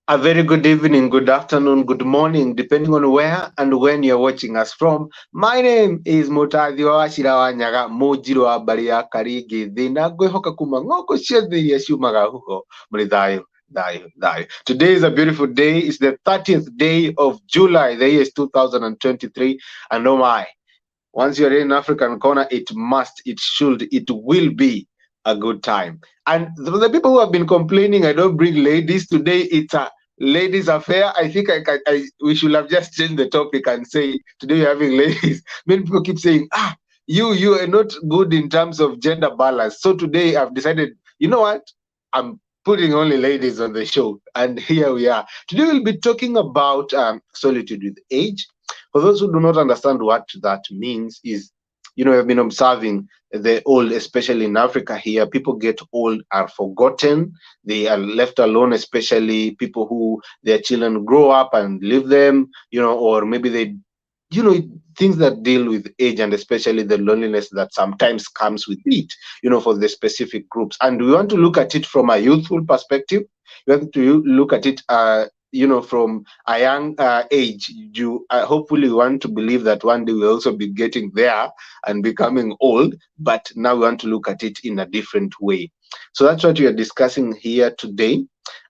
A very good evening, good afternoon, good morning, depending on where and when you're watching us from. My name is Mutathio Ashirawanyaga, Mujiro wa Baria Karigi, Dina Gwehoka Kuma, Ngoko Shedri Yashumaga Huko, Muridayo. Today is a beautiful day. It's the 30th day of July. The year is 2023. And oh my, once you're in African corner, it must, it should, it will be a good time. And the people who have been complaining, I don't bring ladies today, it's a ladies affair. I think we should have just changed the topic and say today we're having ladies. Many people keep saying, you are not good in terms of gender balance. So today I've decided, you know what? I'm putting only ladies on the show. And here we are. Today we'll be talking about solitude with age. For those who do not understand what that means, is I've been observing the old, especially in Africa here, people get old, are forgotten, they are left alone, especially people who their children grow up and leave them, or maybe they, you know, things that deal with age and especially the loneliness that sometimes comes with it, for the specific groups. And we want to look at it from a youthful perspective. We want to look at it from a young age. You hopefully want to believe that one day we'll also be getting there and becoming old, but now we want to look at it in a different way. So that's what we are discussing here today.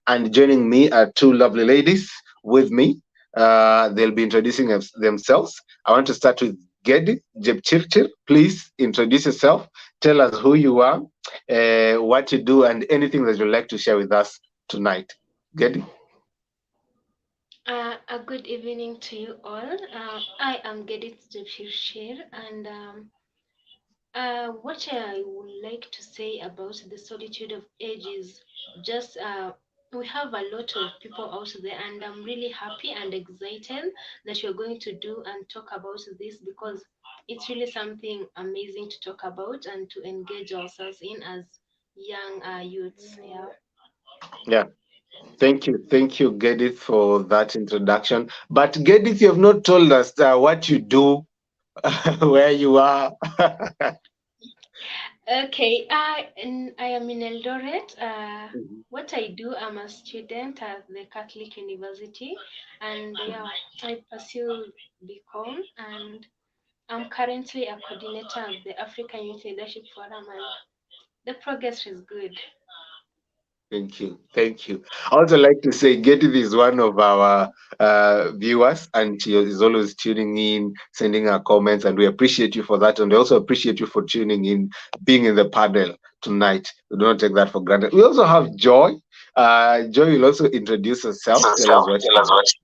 And joining me are two lovely ladies with me. They'll be introducing themselves. I want to start with Gedi Jepchirchir. Please introduce yourself. Tell us who you are, what you do, and anything that you'd like to share with us tonight. Gedi. A good evening to you all. I am Gedit Jepshir, and what I would like to say about the solitude of age is just we have a lot of people out there, and I'm really happy and excited that you're going to do and talk about this because it's really something amazing to talk about and to engage ourselves in as young youths. Yeah. Yeah. Thank you, Gedith, for that introduction. But Gedith, you have not told us what you do, where you are. Okay, I am in Eldoret. What I do, I'm a student at the Catholic University, and yeah, I pursue BCom, and I'm currently a coordinator of the African Youth Leadership Forum, and the progress is good. Thank you. Thank you. I also like to say Gedith is one of our viewers, and she is always tuning in, sending her comments, and we appreciate you for that. And we also appreciate you for tuning in, being in the panel tonight. We do not take that for granted. We also have Joy. Joy will also introduce herself, tell us what she does.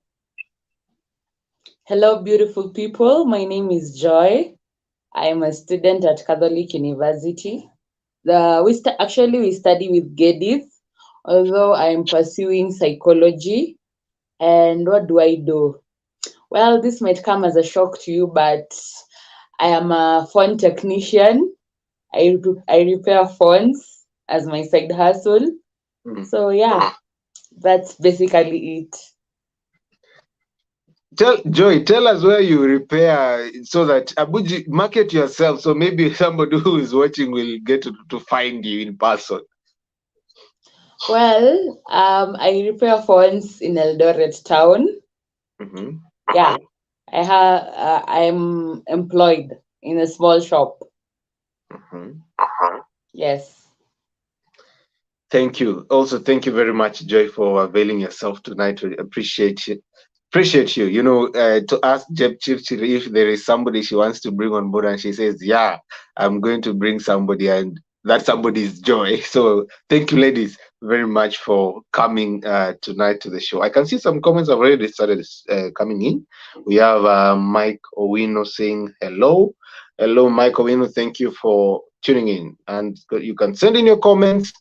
Hello, beautiful people. My name is Joy. I am a student at Catholic University. Actually we study with Gedith, although I am pursuing psychology. And what do I do? Well, this might come as a shock to you, but I am a phone technician. I repair phones as my side hustle. Mhm. So yeah, that's basically it. Tell us where you repair so that Abuji market yourself. So maybe somebody who is watching will get to find you in person. Well, I repair phones in Eldoret town. Hmm. Yeah, I'm employed in a small shop. Hmm. Yes. Thank you. Also, thank you very much, Joy, for availing yourself tonight. We appreciate it. Appreciate you. To ask Jeb Chirchir if there is somebody she wants to bring on board, and she says, "Yeah, I'm going to bring somebody," and that somebody is Joy. So, thank you, ladies, very much for coming tonight to the show. I can see some comments have already started coming in. We have Mike Owino saying hello. Hello, Mike Owino. Thank you for tuning in, and you can send in your comments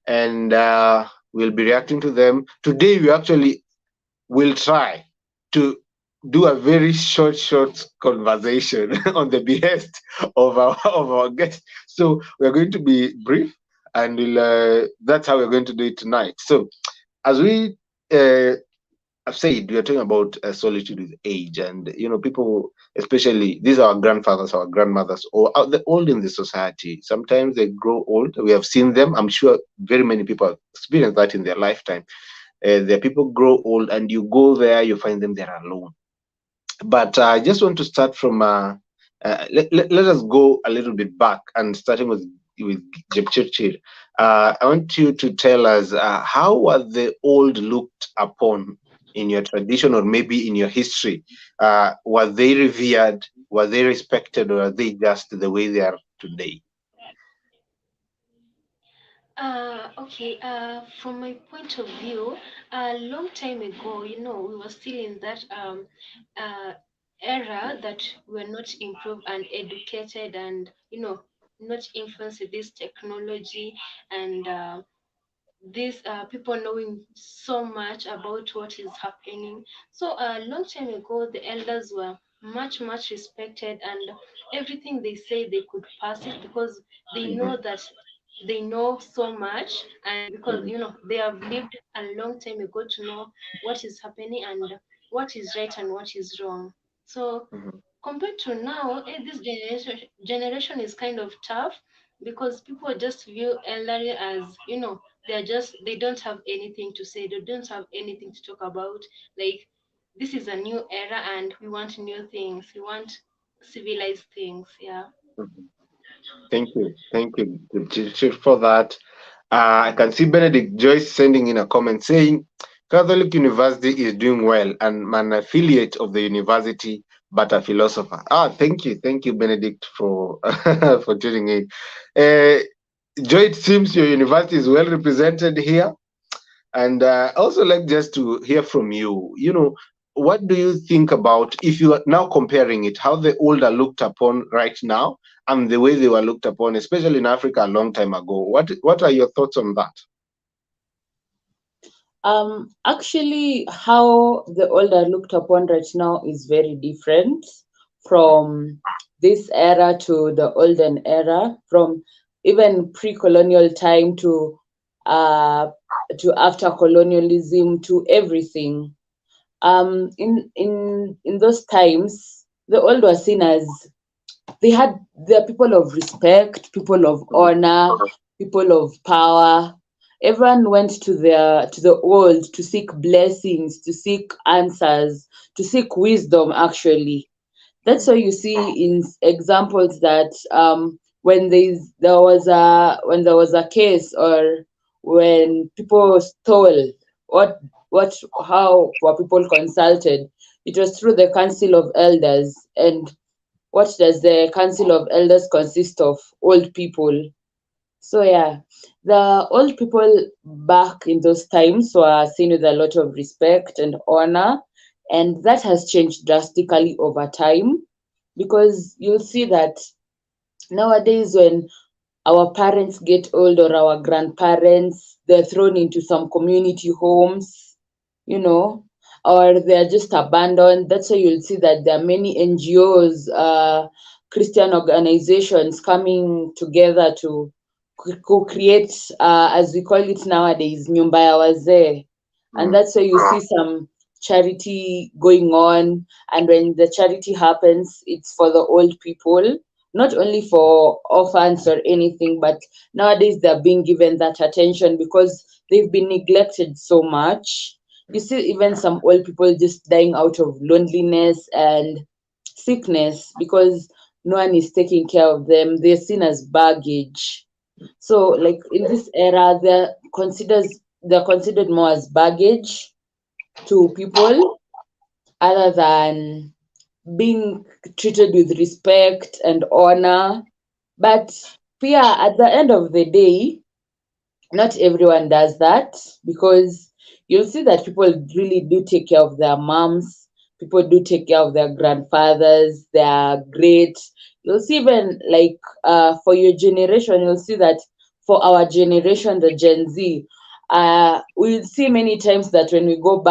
and we'll be reacting to them. Today, we actually will try to do a very short conversation on the behest of our guest. So we're going to be brief, and that's how we're going to do it tonight. So as we I've said, we are talking about solitude with age, and people, especially these are our grandfathers, our grandmothers, or the old in the society. Sometimes they grow old. We have seen them. I'm sure very many people have experienced that in their lifetime. the people grow old, and you go there, you find them they're alone. But I just want to start from let us go a little bit back, and starting with Jepchirchir. I want you to tell us how were the old looked upon in your tradition, or maybe in your history. Were they revered? Were they respected, or are they just the way they are today? Okay, from my point of view, a long time ago, we were still in that uh, era that we're not improved and educated, and not influenced with this technology, and these people knowing so much about what is happening. So a long time ago, the elders were much respected, and everything they say they could pass it because they Mhm, know that they know so much, and because mhm, they have lived a long time ago to know what is happening and what is right and what is wrong. So mhm, compared to now, this generation is kind of tough because people just view elderly as they don't have anything to say, they don't have anything to talk about. Like, this is a new era and we want new things, we want civilized things. Yeah. mhm. Thank you, Jepchirchir, for that. I can see Benedict Joyce sending in a comment saying Catholic University is doing well, and an affiliate of the university, but a philosopher. Thank you, Benedict, for for tuning in. Uh, Joy, it seems your university is well represented here. And also like just to hear from you, what do you think about, if you are now comparing it, how the old are looked upon right now and the way they were looked upon, especially in Africa a long time ago? What are your thoughts on that? Actually, how the old are looked upon right now is very different from this era to the olden era, from even pre-colonial time uh after colonialism to everything. In those times, the old were seen as they're people of respect, people of Mhm, honor, people of power. Everyone went to the old to seek blessings, to seek answers, to seek wisdom. Actually, that's why mhm, you see in examples that when there was a case, or when people stole, what what how were people consulted? It was through the council of elders. And what does the council of elders consist of? Old people. So yeah, the old people back in those times were seen with a lot of respect and honor, and that has changed drastically over time, because you'll see that nowadays, when our parents get old, or our grandparents, they're thrown into some community homes, you know, or they're just abandoned. That's why you'll see that there are many NGOs, Christian organizations coming together to create, as we call it nowadays, nyumba ya wazee. And mhm, that's why you see some charity going on. And when the charity happens, it's for the old people, not only for orphans or anything, but nowadays they're being given that attention because they've been neglected so much. You see, even some old people just dying out of loneliness and sickness because no one is taking care of them. They're seen as baggage. So, like in this era, they're considered more as baggage to people, other than being treated with respect and honor. But yeah, at the end of the day, not everyone does that, because you'll see that people really do take care of their moms, people do take care of their grandfathers, their great. You'll see, even like for your generation, you'll see that for our generation, the Gen Z, we'll see many times that when we go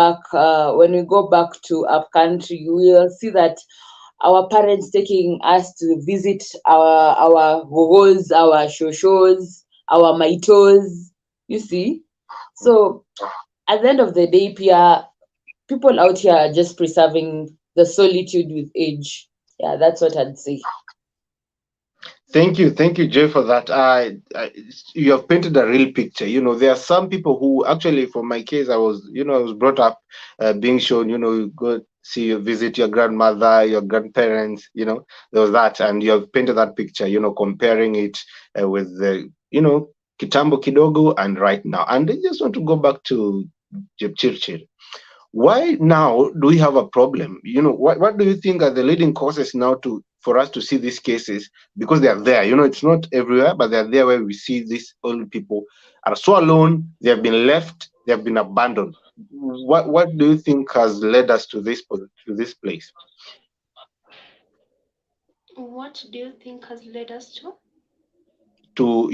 back to our country, we'll see that our parents taking us to visit our gogos, our shoshos, our maitos, you see. So at the end of the day, Pia, people out here are just preserving the solitude with age. Yeah, that's what I'd say. Thank you, Jay, for that. You have painted a real picture. There are some people who actually, for my case, I was brought up being shown, you go see, you visit your grandmother, your grandparents, there was that, and you have painted that picture, comparing it with the, kitambo kidogo and right now. And I just want to go back to Jepchirchir. Why now do we have a problem? What do you think are the leading causes now to for us to see these cases? Because they are there. It's not everywhere, but they're there where we see these old people are so alone, they have been left, they have been abandoned. What do you think has led us to this place? What do you think has led us to? To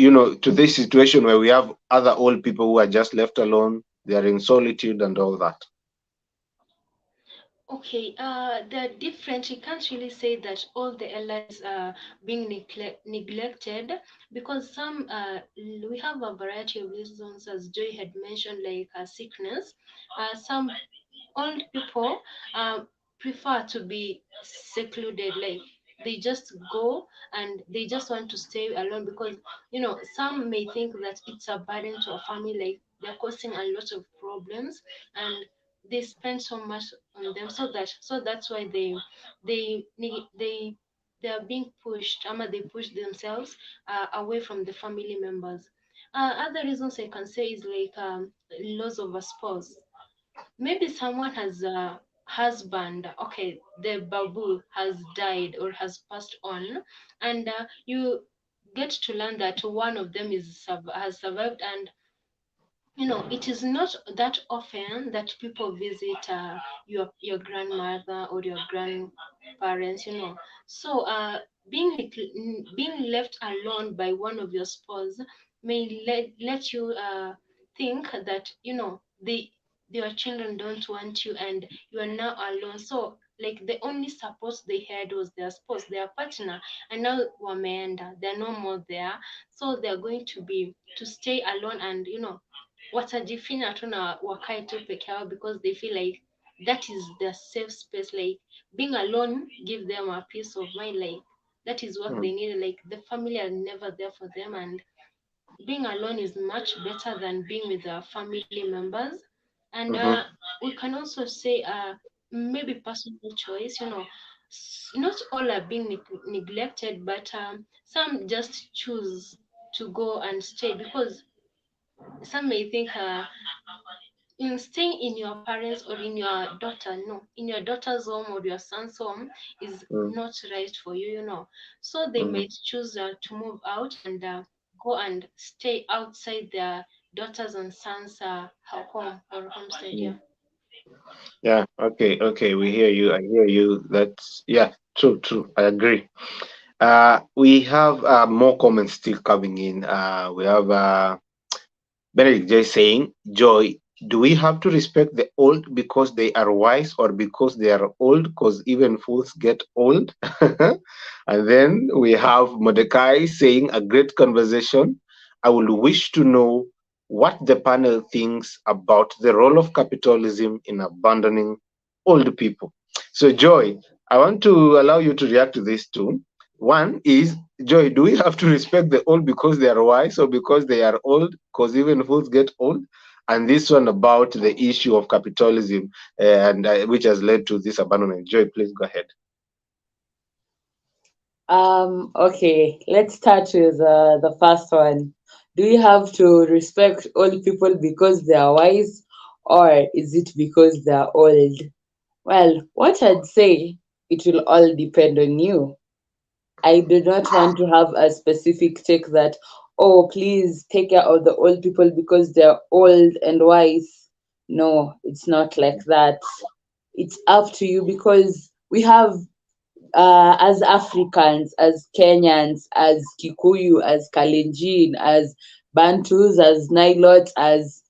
this situation where we have other old people who are just left alone, they are in solitude and all that. Okay, they're different. You can't really say that all the elders are being neglected, because we have a variety of reasons, as Joy had mentioned, like sickness. Some old people prefer to be secluded, like they just go and they just want to stay alone, because some may think that it's a burden to a family, like they're causing a lot of problems, and they spend so much on them, so that's why they they are being pushed, they push themselves away from the family members. Other reasons I can say is like loss of a spouse. Maybe someone has a husband, okay, the babu has died or has passed on, and you get to learn that one of them has survived, and it is not that often that people visit your grandmother or your grandparents. So being left alone by one of your spouse may let you think that your children don't want you, and you are now alone. So like the only support they had was their spouse, their partner, and now wameenda, they're no more there. So they're going to stay alone, and watajifinya tu na wakae tu peke yao, because they feel like that is their safe space. Like being alone give them a peace of mind, like that is what they need. Like the family are never there for them, and being alone is much better than being with our family members. And Mm-hmm. we can also say maybe personal choice. Not all are being neglected, but some just choose to go and stay, because some may think in staying in your parents or in your daughter, no, in your daughter's home or your son's home is not right for you, so they Mm-hmm. might choose to move out and go and stay outside their daughters and sons home or homestead. Yeah. Yeah, okay, okay, we hear you. I hear you. That's, yeah, true, true. I agree. We have more comments still coming in. We have Benedict just saying, Joy, do we have to respect the old because they are wise or because they are old? Because even fools get old. And then we have Mordecai saying, a great conversation. I would wish to know what the panel thinks about the role of capitalism in abandoning old people. So, Joy, I want to allow you to react to this too. One is, Joy, do we have to respect the old because they are wise or because they are old? Because even fools get old. And this one about the issue of capitalism, and which has led to this abandonment. Joy, please go ahead. Okay, let's start with the first one. Do you have to respect old people because they are wise, or is it because they are old? Well, what I'd say, it will all depend on you. I do not want to have a specific take that, oh, please take care of the old people because they're old and wise. No, it's not like that. It's up to you, because we have, as Africans, as Kenyans, as Kikuyu, as Kalenjin, as Bantus, as Nilots, as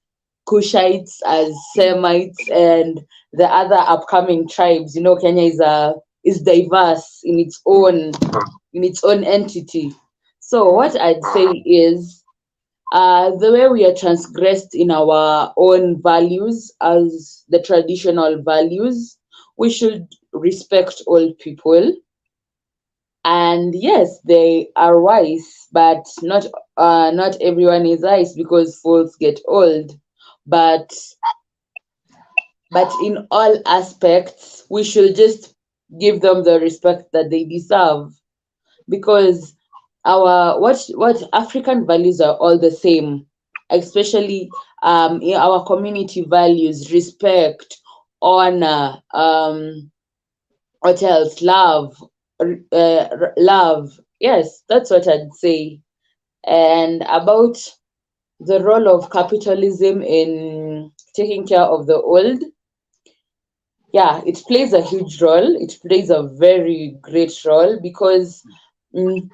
Kushites, as Semites, and the other upcoming tribes. Kenya is diverse in its own entity. So what I'd say is, the way we are transgressed in our own values as the traditional values, we should respect all people And yes, they are wise, but not everyone is wise because fools get old. But in all aspects, we should just give them the respect that they deserve, because our what African values are all the same, especially in our community values: respect, honor, what else? Love. Yes, that's what I'd say. And about the role of capitalism in taking care of the old, yeah, it plays a huge role. It plays a very great role because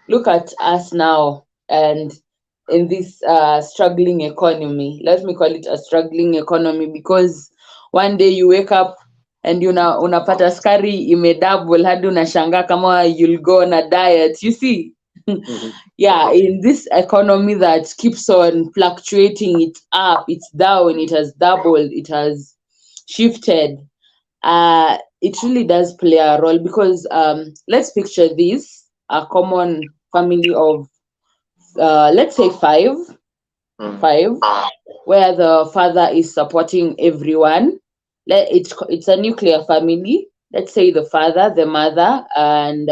look at us now, and in this struggling economy. Let me call it a struggling economy because one day you wake up and unapata skari imedouble hadi unashangaa kama you'll go on a diet, you see. Mhm. Yeah, in this economy that keeps on fluctuating, it's up, it's down, it has doubled, it has shifted. It really does play a role because let's picture this: a common family of let's say five, where the father is supporting everyone. It's a nuclear family. Let's say the father, the mother, and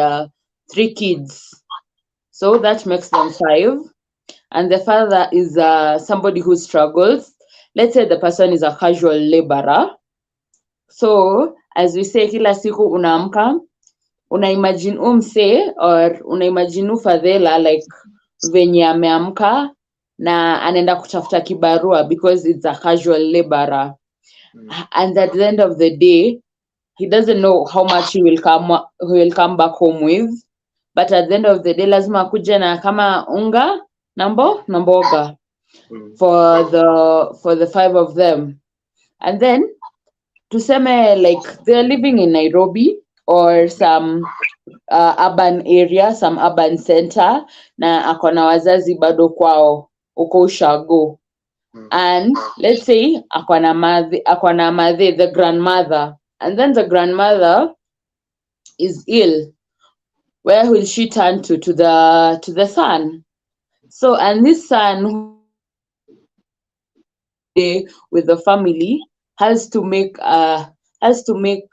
three kids. So that makes them five. And the father is somebody who struggles. Let's say the person is a casual laborer. So as we say, kila siku unaamka, unaimagine umse or unaimagine ufadhela like venye ameamka na anaenda kutafuta kibarua because it's a casual laborer. And at the end of the day, he doesn't know how much he will come back home with, but at the end of the day lazima akuje na kama unga na mboga for the five of them. And then tuseme like they're living in Nairobi or some urban area, some urban center, na akona wazazi bado kwao uko ushago. And let's say akona madhe, the grandmother, and then the grandmother is ill. Where will she turn to the son? So, and this son who with the family has to make has to make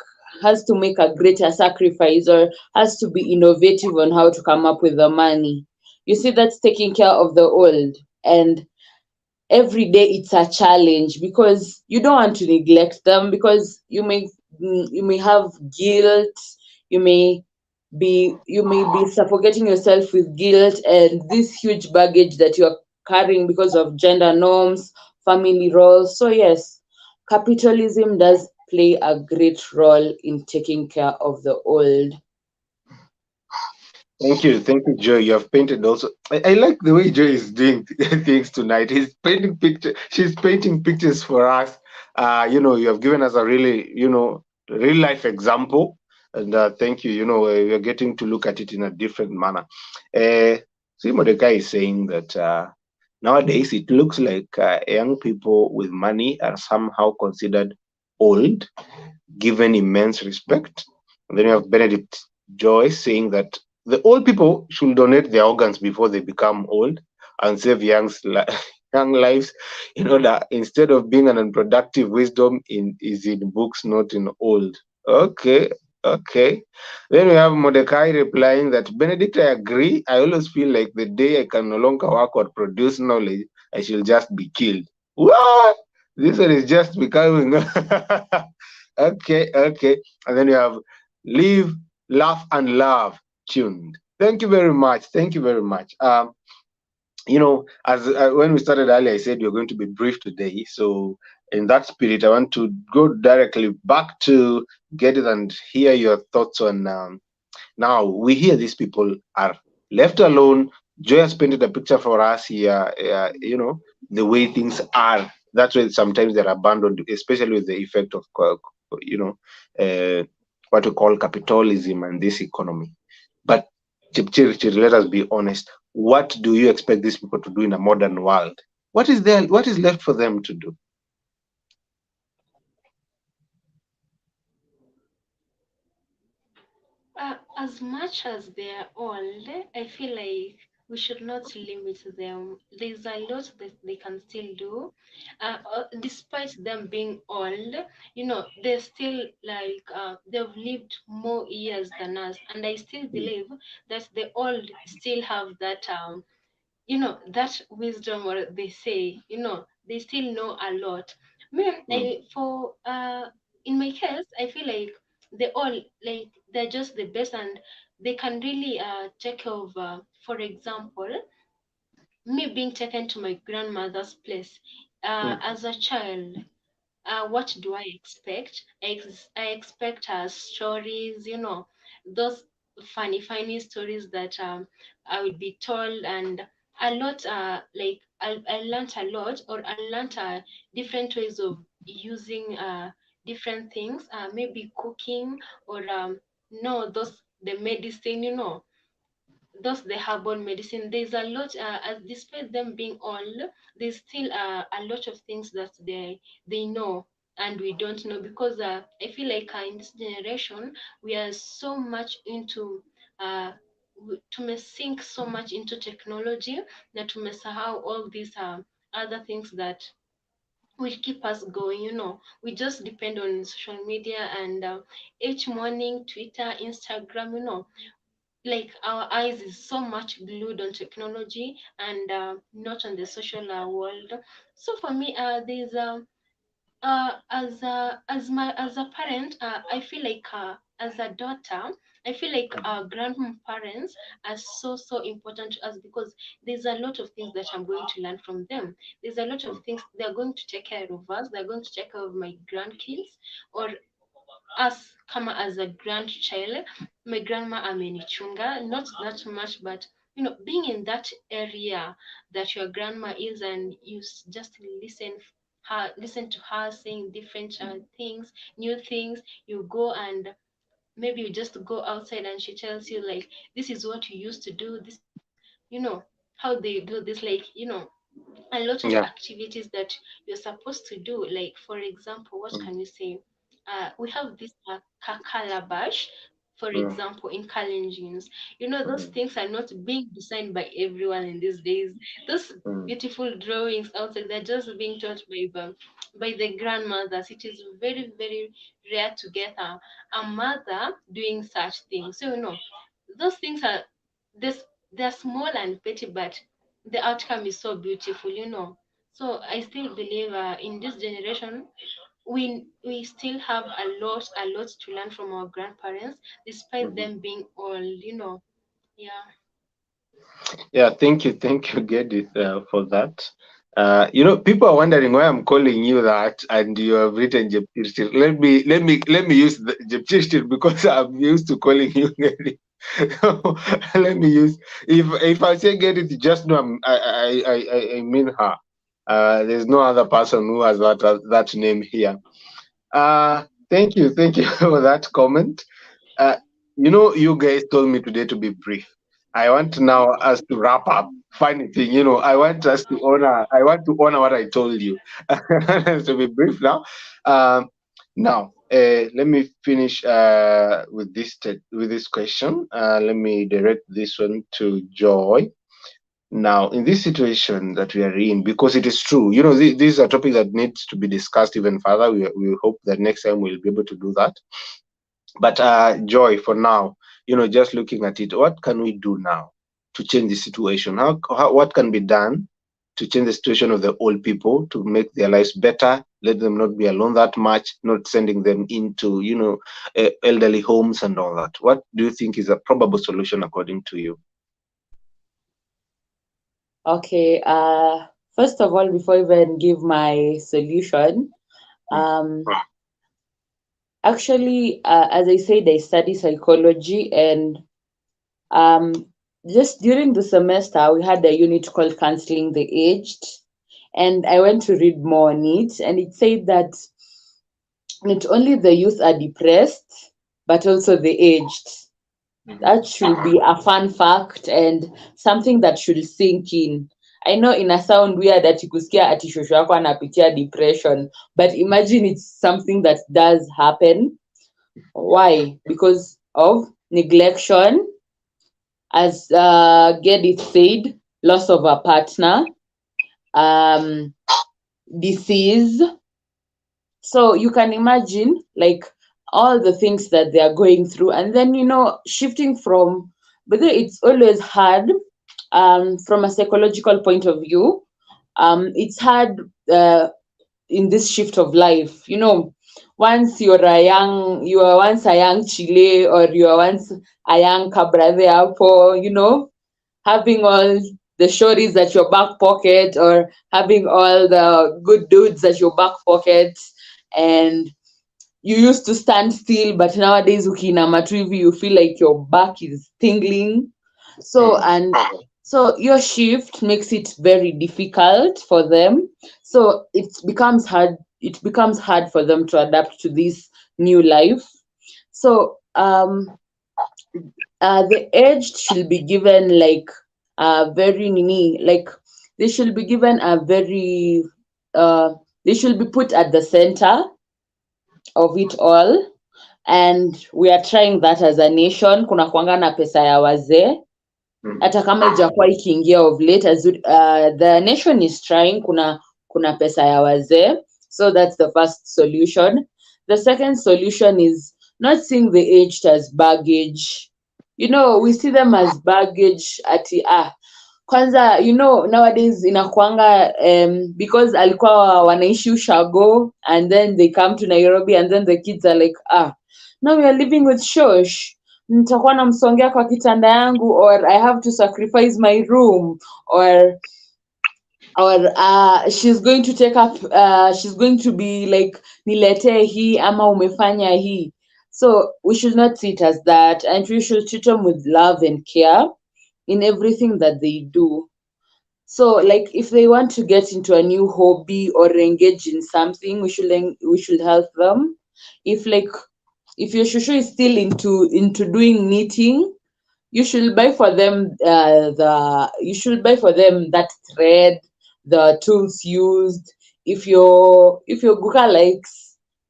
has to make a greater sacrifice, or has to be innovative on how to come up with the money. You see, that's taking care of the old. And every day it's a challenge because you don't want to neglect them, because you may have guilt, you may be suffocating yourself with guilt and this huge baggage that you're carrying because of gender norms, family roles. So yes, capitalism does play a great role in taking care of the old. Thank you, Joy. You have painted also. I like the way Joy is doing things tonight. She's painting pictures for us. You have given us a really, real life example, and thank you. We are getting to look at it in a different manner. See, Mordecai is saying that nowadays it looks like young people with money are somehow considered old, given immense respect. And then you have Benedict Joyce saying that the old people should donate their organs before they become old and save young lives, in order, instead of being an unproductive wisdom is in books, not in old. Okay, okay. Then we have Mordecai replying that Benedict, I agree. I always feel like the day I can no longer work or produce knowledge, I shall just be killed. What? This one is just becoming okay, okay. And then you have live, laugh, and love tuned. Thank you very much. Thank you very much. As when we started earlier, I said you're going to be brief today. So, in that spirit, I want to go directly back to get it and hear your thoughts on. Now, we hear these people are left alone. Joy has painted a picture for us here, the way things are. That's why sometimes they're abandoned, especially with the effect of, what we call capitalism and this economy. But Chipchir, let us be honest. What do you expect these people to do in a modern world? What is there? What is left for them to do? as much as they're old, I feel like we should not limit them. There's a lot that they can still do. Despite them being old, they're still like, they've lived more years than us. And I still believe that the old still have that, that wisdom, or they say, they still know a lot. In my case, I feel like they all, like, they're just the best, and they can really take care of, for example, me being taken to my grandmother's place as a child. What do I expect? I expect stories, those funny stories that I would be told, and a lot, like, I learned a lot, or I learned different ways of using different things, maybe cooking, or no, those the medicine, thus the herbal medicine. There's a lot, despite them being old, there's still a lot of things that they know and we don't know, because I feel like in this generation we are so much into tumesink so much into technology that tumesahau all these other things that will keep us going. We just depend on social media, and each morning Twitter, Instagram, like our eyes is so much glued on technology, and not on the social world. So for me, there's as a parent, I feel like, as a daughter, I feel like our grandparents are so important to us, because there's a lot of things that I'm going to learn from them. There's a lot of things they're going to take care of us. They're going to take care of my grandkids, or us kama as a grandchild. My grandma amenichunga, not that much, but being in that area that your grandma is, and you just listen to her saying different things, new things. You go, and maybe you just go outside, and she tells you, like, this is what you used to do, this is how they do this, like, a lot of Yeah. activities that you're supposed to do. Like, for example, what Mm, can we say? We have this calabash, for mm, example, in Kalenjins. Those mm, things are not being designed by everyone in these days. Those mm. beautiful drawings outside, they're just being taught by the grandmothers. It is very, very rare to get a mother doing such things. So, those things are this they're small and petty, but the outcome is so beautiful. So I still believe, in this generation, we still have a lot to learn from our grandparents, despite Mhm. them being old. Yeah. Yeah, thank you, Gedith, for that. People are wondering why I'm calling you that, and you have written Jeptirtir. Let me use the Jeptirtir because I'm used to calling you Gedith. Let me use, if I say Gedith, just know I mean her. There's no other person who has that name here. Thank you for that comment. Uh, you guys told me today to be brief. I want now us to wrap up. Funny thing, I want us to honor. I want to honor what I told you. To be brief now. Now, let me finish with this question. Let me direct this one to Joy. Now, in this situation that we are in, because it is true, this is a topic that needs to be discussed even further. We hope that next time we'll be able to do that. But Joy, for now, just looking at it, what can we do now to change the situation? What can be done to change the situation of the old people to make their lives better? Let them not be alone that much, not sending them into, elderly homes and all that. What do you think is a probable solution according to you? Okay. First of all, before I even give my solution, Mm, um, actually, as I said, I study psychology, and um, just during the semester, we had a unit called counseling the aged, and I went to read more on it, and it said that not only the youth are depressed, but also the aged. mhm. That should be a fun fact and something that should sink in. I know ina sound weird ati kusikia ati shosho yako anapitia depression, but imagine it's something that does happen. Why? Because of neglection, as Gedith said, loss of a partner, um, disease. So you can imagine, like, all the things that they are going through, and then shifting from, but it's always hard, from a psychological point of view. It's hard, in this shift of life. Once you are once a young Chile, or you are once a young Cabrade Apple, having all the shorties at your back pocket, or having all the good dudes at your back pocket, and you used to stand still, but nowadays ukiinama tu hivi you feel like your back is tingling. So your shift makes it very difficult for them. So it becomes hard for them to adapt to this new life. So the aged should be given, like, very nini, like, they should be given a very, they should be put at the center of it all, and we are trying that as a nation. Kuna kuanga na pesa ya wazee, hata kama ijakuwa ikiingia of late, the nation is trying. Kuna pesa ya wazee, so that's the first solution. The second solution is not seeing the aged as baggage. We see them as baggage. Ati kwanza, nowadays inakuanga, because alikuwa wanaishi ushago, and then they come to Nairobi, and then the kids are like, now we are living with shosh, nitakuwa namsongea kwa kitanda yangu, or I have to sacrifice my room, or she's going to take up, she's going to be like, niletee hii ama umefanya hii. So we should not see it as that, and we should treat them with love and care in everything that they do. So, like, if they want to get into a new hobby or engage in something, we should help them. If your shushu is still into doing knitting, you should buy for them, that thread, the tools used. If your guka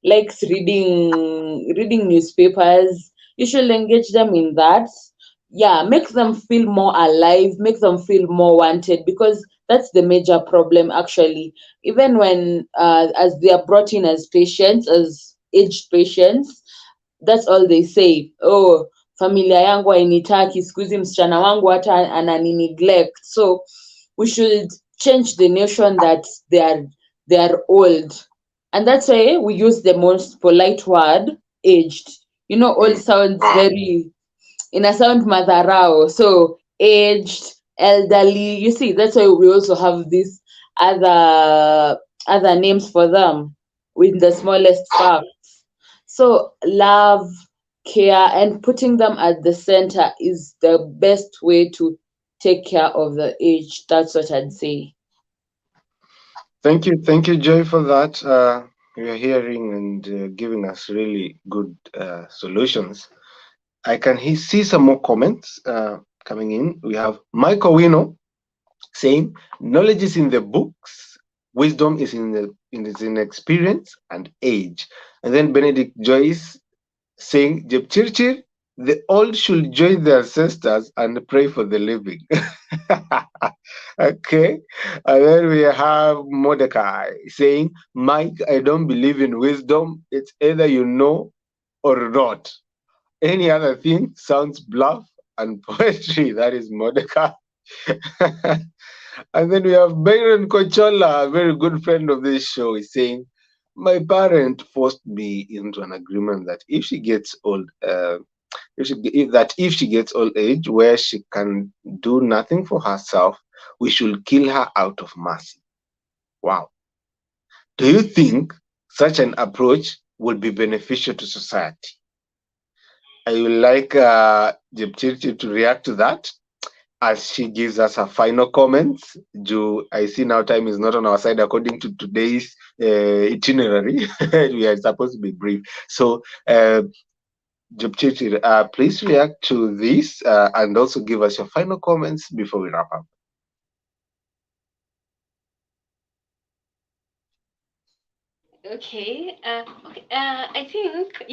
likes reading newspapers, you should engage them in that. Yeah, make them feel more alive, make them feel more wanted, because that's the major problem, actually. Even when, as they are brought in as patients, as aged patients, that's all they say. Oh, familia yangu hainitaki, siku hizi msichana wangu hata anani neglect. So we should change the notion that they are old, and that's why we use the most polite word, aged. Old sounds very, sound madharau. So aged, elderly, you see, that's why we also have these other names for them with the smallest facts. So love, care, and putting them at the center is the best way to take care of the aged. That's what I'd say. Thank you, Joy, for that. We are hearing and giving us really good solutions. I can see some more comments coming in. We have Michael Wino saying, "Knowledge is in the books, wisdom is in experience and age." And then Benedict Joyce saying, "Jepchirchir, the old should join their ancestors and pray for the living." Okay. And then we have Mordecai saying, "Mike, I don't believe in wisdom. It's either you know or not. Any other thing sounds bluff and poetry." That is Mordecai. And then we have Byron Kochola, a very good friend of this show, is saying, "My parent forced me into an agreement that if she gets old, if she gets old age where she can do nothing for herself, we should kill her out of mercy." Wow. Do you think such an approach would be beneficial to society? I would like Jepchirchir to react to that as she gives us her final comments. I see now time is not on our side according to today's itinerary. We are supposed to be brief. So, Jepchirchir, please react to this and also give us your final comments before we wrap up. Okay. I think,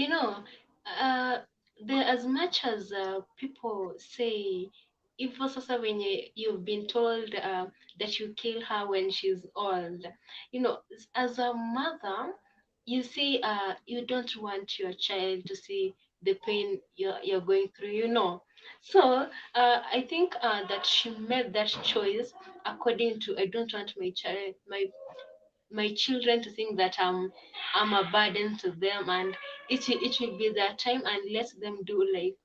uh, there, as much as people say, if sasa when you've been told that you kill her when she's old, as a mother, you see, you don't want your child to see the pain you're going through, So I think that she made that choice according to, I don't want my children to think that I'm a burden to them, and it will be their time, and let them do, like,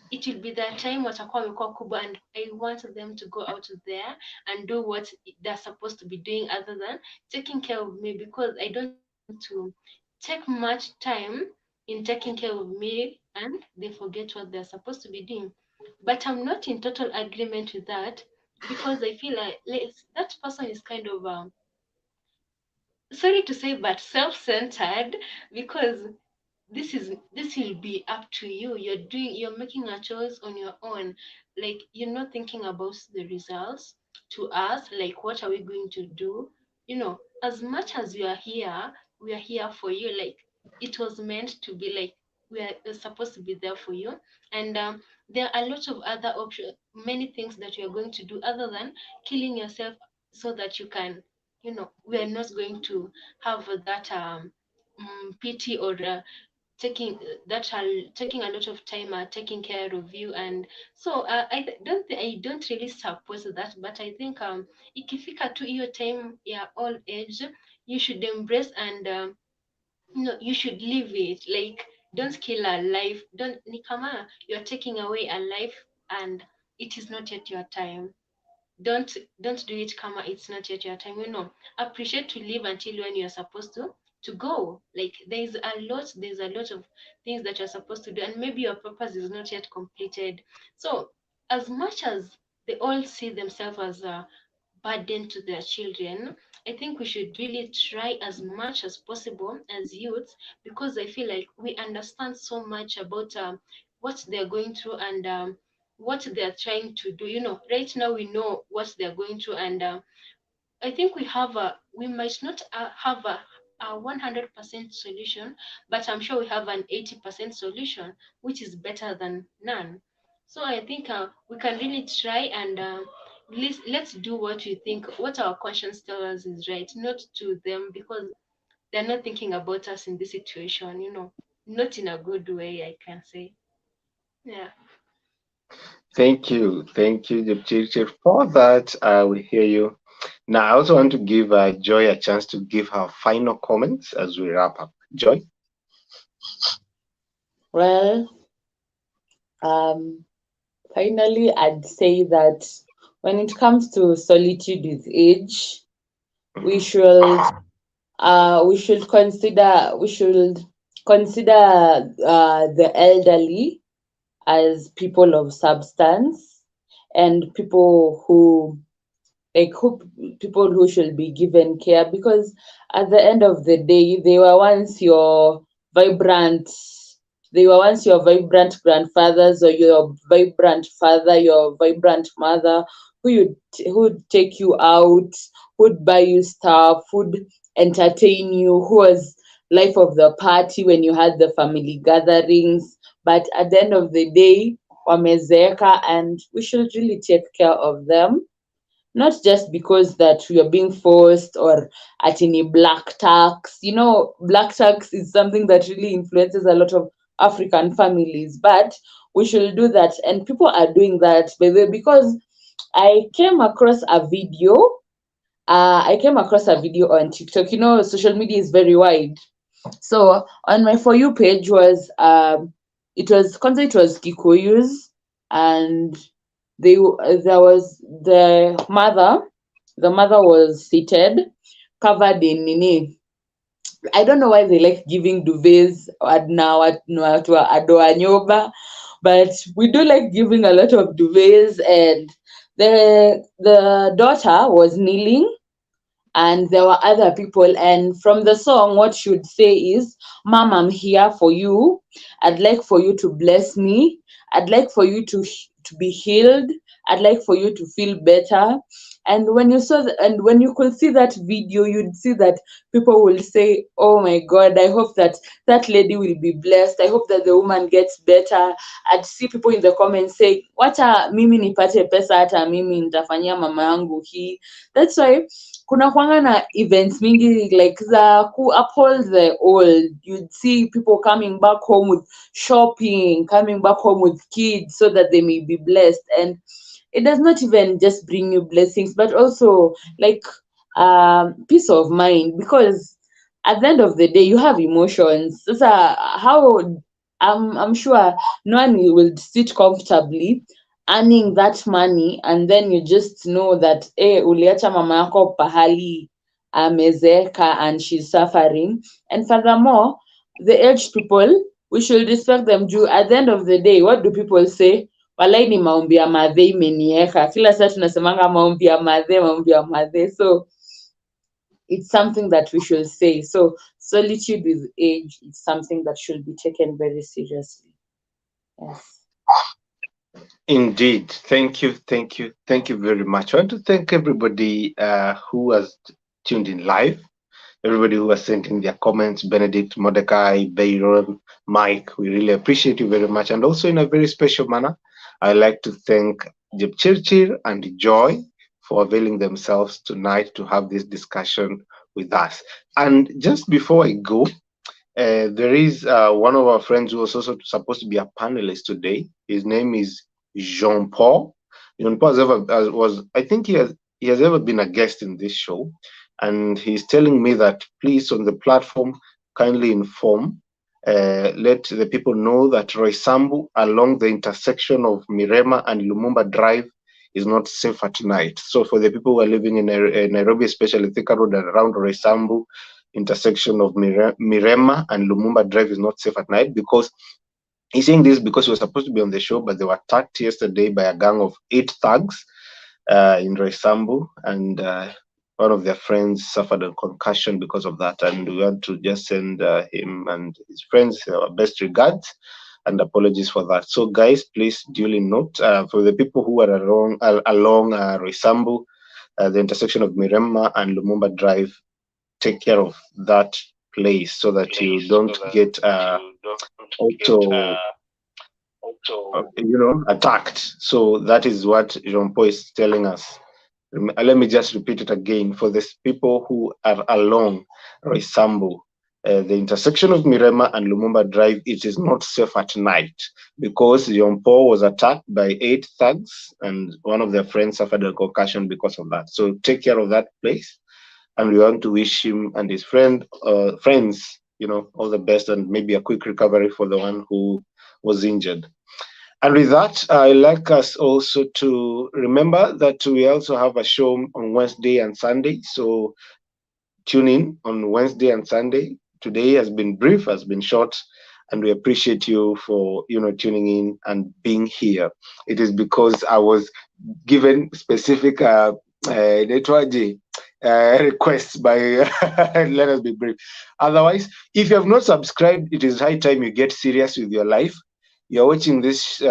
it will be their time watakuwa wamekuwa kubwa, and I want them to go out there and do what they're supposed to be doing other than taking care of me, because I don't want them to take much time in taking care of me and they forget what they're supposed to be doing. But I'm not in total agreement with that, because I feel like that person is kind of sorry to say, but self-centered, because this will be up to you. You're making a choice on your own, like you're not thinking about the results. To us, like, what are we going to do? As much as we are here for you. Like, it was meant to be, like, we're supposed to be there for you. And there are a lot of other options, many things that you're going to do other than killing yourself, so that you can, we are not going to have that pity, or taking taking a lot of time taking care of you. And so I don't really support that, but I think ikifika to your time, yeah, old age, you should embrace, and you should live it. Like, don't kill a life. Don't ni kama you're taking away a life, and it is not yet your time. Don't do it kama it's not yet your time. Appreciate to live until when you're supposed to go. Like, there's a lot of things that you're supposed to do, and maybe your purpose is not yet completed. So as much as they all see themselves as a burden to their children, I think we should really try as much as possible as youths, because I feel like we understand so much about what they're going through, and what they're trying to do. Right now we know what they're going through, and I think we might not have a 100% solution, but I'm sure we have an 80% solution, which is better than none. So I think we can really try, and let's do what we think, what our conscience tells us is right, not to them, because they're not thinking about us in this situation, not in a good way, I can say. Yeah. Thank you, Jepchirchir, for that. We hear you. Now, I also want to give Joy a chance to give her final comments as we wrap up. Joy? Well, finally, I'd say that when it comes to solitude with age, we should consider the elderly as people of substance, and people who should be given care, because at the end of the day, vibrant they were once your vibrant grandfathers, or your vibrant father, your vibrant mother, who'd take you out, who'd buy you stuff, who'd entertain you, who was life of the party when you had the family gatherings. But at the end of the day, wamezeeka, and we should really take care of them, not just because that we are being forced, or at any black tax. Black tax is something that really influences a lot of African families, but we should do that. And people are doing that, by the way, because I came across a video. On TikTok. Social media is very wide. So on my For You page was it was Kikuyus, and there was the mother was seated, covered in nini. I don't know why they like giving duvets to adoa nyoba, but we do like giving a lot of duvets. And the daughter was kneeling, and there were other people. And from the song, what she would say is, "Mom, I'm here for you. I'd like for you to bless me. I'd like for you to be healed. I'd like for you to feel better. And when you saw and when you could see that video, you'd see that people will say, oh my God, I hope that that lady will be blessed, I hope that the woman gets better. I'd see people in the comments say, wacha mimi nipate pesa, hata mimi nitafanyia mama yangu hii. That's why kuna kwanga na events mingi like za ku uphold the old. You'd see people coming back home with shopping, coming back home with kids so that they may be blessed. And it does not even just bring you blessings, but also like peace of mind, because at the end of the day you have emotions. So how I'm sure no one will sit comfortably earning that money, and then you just know that uliacha mama yako pahali amezeeka and she's suffering. And furthermore, the aged people, we should respect them too. At the end of the day, what do people say? Walai ni maombi ya madhe imenieka. Kila saa tunasemanga maombi ya madhe, maombi ya madhe. So it's something that we should say. So solitude with age is something that should be taken very seriously. Yes. Indeed. Thank you. Thank you. Thank you very much. I want to thank everybody who has tuned in live, everybody who has sent in their comments, Benedict, Mordecai, Bayron, Mike. We really appreciate you very much. And also in a very special manner, I'd like to thank Jepchirchir and Joy for availing themselves tonight to have this discussion with us. And just before I go, there is one of our friends who was also supposed to be a panelist today. His name is Jean Paul. Jean Paul I think he has ever been a guest in this show, and he's telling me that please on the platform kindly inform, let the people know that Roysambu along the intersection of Mirema and Lumumba Drive is not safe at night. So for the people who are living in Nairobi, especially Thika Road and around Roysambu, intersection of Mirema and Lumumba Drive is not safe at night, because he's saying this because he was supposed to be on the show, but they were attacked yesterday by a gang of 8 thugs in Roysambu, and one of their friends suffered a concussion because of that. And we want to just send him and his friends our best regards and apologies for that. So guys, please duly note, for the people who are along Roysambu, the intersection of Mirema and Lumumba Drive, take care of that place so that you don't get attacked. So that is what Jean Paul is telling us. Let me just repeat it again for these people who are along Roysambu, the intersection of Mirema and Lumumba Drive. It is not safe at night because Jean Paul was attacked by 8 thugs and one of their friends suffered a concussion because of that. So take care of that place, and we want to wish him and his friends, all the best, and maybe a quick recovery for the one who was injured. And with that, I like us also to remember that we also have a show on Wednesday and Sunday. So tune in on Wednesday and Sunday. Today has been brief, has been short, and we appreciate you for tuning in and being here. It is because I was given specific requests by let us be brief. Otherwise, if you have not subscribed, it is high time you get serious with your life. You're watching this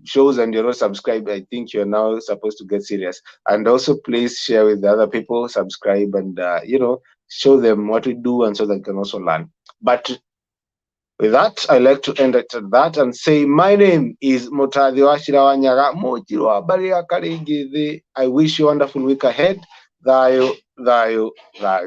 shows and you're not subscribed. I think you're now supposed to get serious. And also please share with the other people, subscribe, and show them what we do, and so they can also learn. But with that, I like to end it at that and say my name is Mutadhi Washira Wanyaga Mojiro Abari Akaringithi. I wish you a wonderful week ahead. Thayo, thayo, thayo.